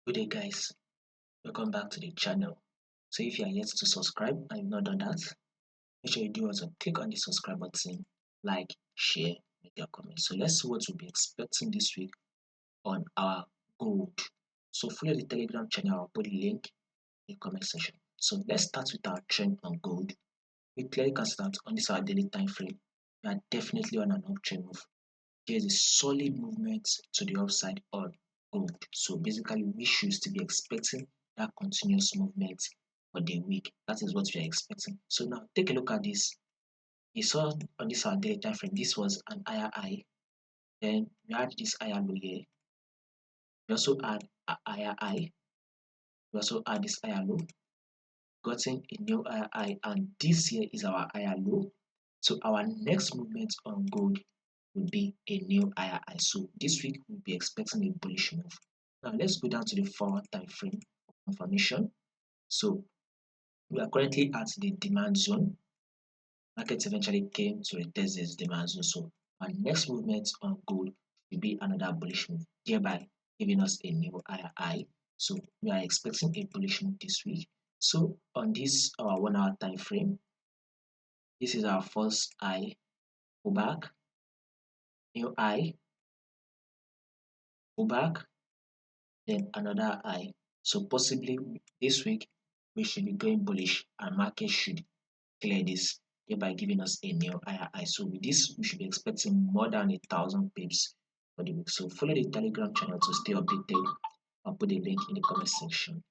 Good day, guys. Welcome back to the channel. So if you are yet to subscribe and you've not done that, make sure you do also click on the subscribe button, like, share, make your comment. So let's see what we'll be expecting this week on our gold. So follow the Telegram channel. I'll put the link in the comment section. So let's start with our trend on gold. We clearly can start on this our daily time frame. We are definitely on an uptrend move. There is a solid movement to the upside on gold. So basically, we should still be expecting that continuous movement for the week. That is what we are expecting. So now take a look at this. You saw on this our daily time frame, this was an higher high. Then we had this higher low here. We also had a higher high. We also had this higher low. Gotten a new higher high, and this here is our higher low. So our next movement on gold will be a new higher high. So this week we'll be expecting a bullish move. Now let's go down to the forward time frame confirmation. So we are currently at the demand zone. Markets eventually came to retest this demand zone. So our next movement on gold will be another bullish move, thereby giving us a new higher high. So we are expecting a bullish move this week. So on this our 1 hour time frame, this is our first high, pullback, new high, pullback, then another high. So possibly this week we should be going bullish and market should clear this, thereby giving us a new higher high. So with this, we should be expecting more than 1,000 pips for the week. So follow the Telegram channel to stay updated. I'll put the link in the comment section.